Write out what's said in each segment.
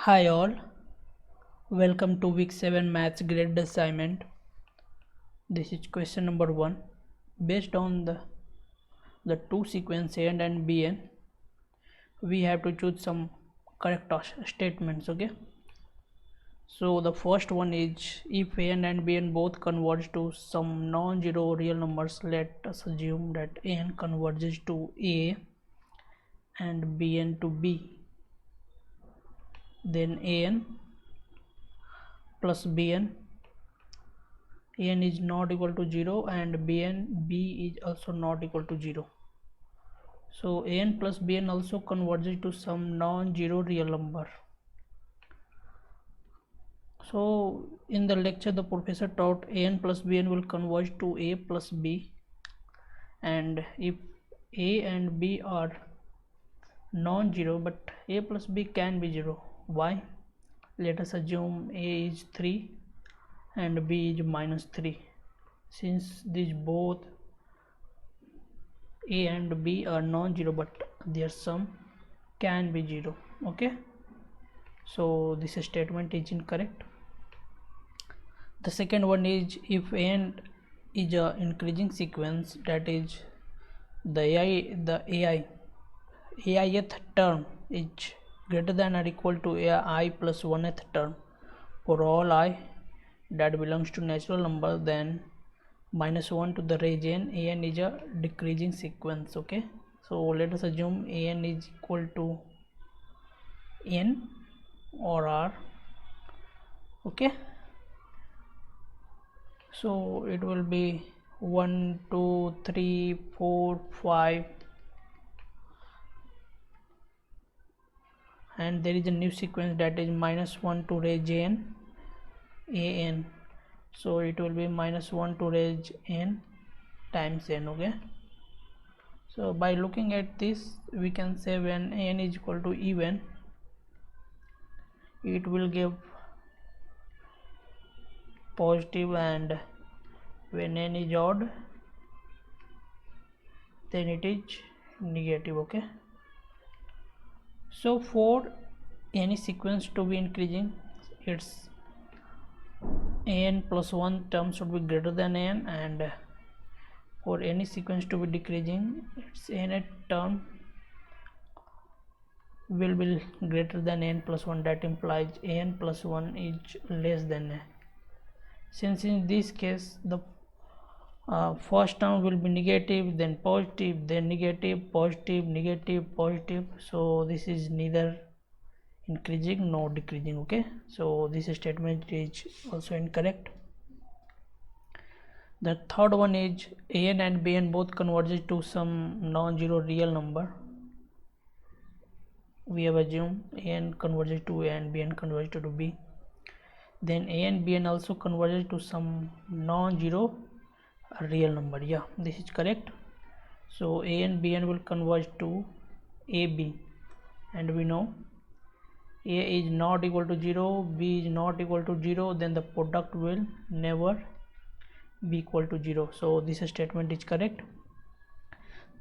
Hi all, welcome to week 7 maths graded assignment. This is question number 1. Based on the two sequence AN and BN, we have to choose some correct statements, okay? So the first one is, if AN and BN both converge to some non-zero real numbers, let us assume that AN converges to A and BN to B. Then AN plus BN, AN is not equal to 0 and B is also not equal to 0. So AN plus BN also converges to some non-zero real number. So in the lecture the professor taught AN plus BN will converge to A plus B, and if A and B are non-zero, but A plus B can be 0. Why? Let us assume A is 3 and B is minus 3. Since these both A and B are non-zero, but their sum can be 0. Okay, so this statement is incorrect. The second one is, if AN is a increasing sequence, that is the AIth term is greater than or equal to AI plus 1th term for all I that belongs to natural number, then minus 1 to the raise AN is a decreasing sequence. Okay, so let us assume AN is equal to N or R. Okay, so it will be 1 2 3 4 5, and there is a new sequence that is minus 1 to raise AN, so it will be minus 1 to raise N times N. Okay, so by looking at this we can say when N is equal to even, it will give positive, and when N is odd then it is negative. Okay, so for any sequence to be increasing, its AN plus 1 term should be greater than N, and for any sequence to be decreasing, its N term will be greater than N plus 1. That implies N plus 1 is less than N. Since in this case the first term will be negative, then positive, then negative, positive, negative, positive, so this is neither increasing nor decreasing. Okay, so this statement is also incorrect. The third one is, AN and BN both converges to some non-zero real number. We have assumed AN converges to A and BN converges to B. Then A and BN also converges to some non-zero real number. Yeah, this is correct. So A and BN will converge to AB, and we know A is not equal to 0, B is not equal to 0, then the product will never be equal to 0. So this statement is correct.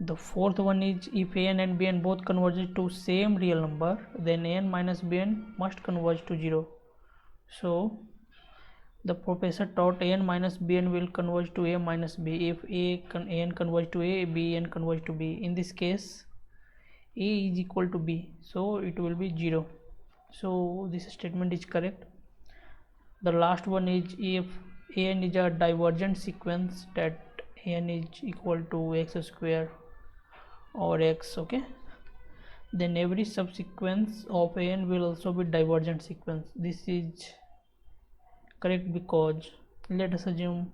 The fourth one is, if AN and BN both converge to same real number, then AN minus BN must converge to 0. So the professor taught AN minus BN will converge to A minus B if AN converge to A, BN converge to B. In this case A is equal to B, so it will be 0. So this statement is correct. The last one is, if AN is a divergent sequence, that AN is equal to x square or x. Okay, then every subsequence of AN will also be divergent sequence. This is correct because let us assume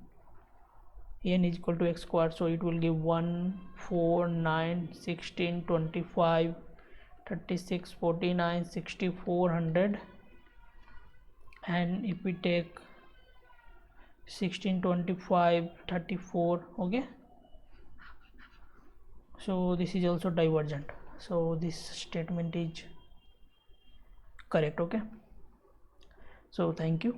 N is equal to x squared, so it will give 1 4 9 16 25 36 49 64 100, and if we take 16 25 34. Okay, so this is also divergent, so this statement is correct. Okay, so thank you.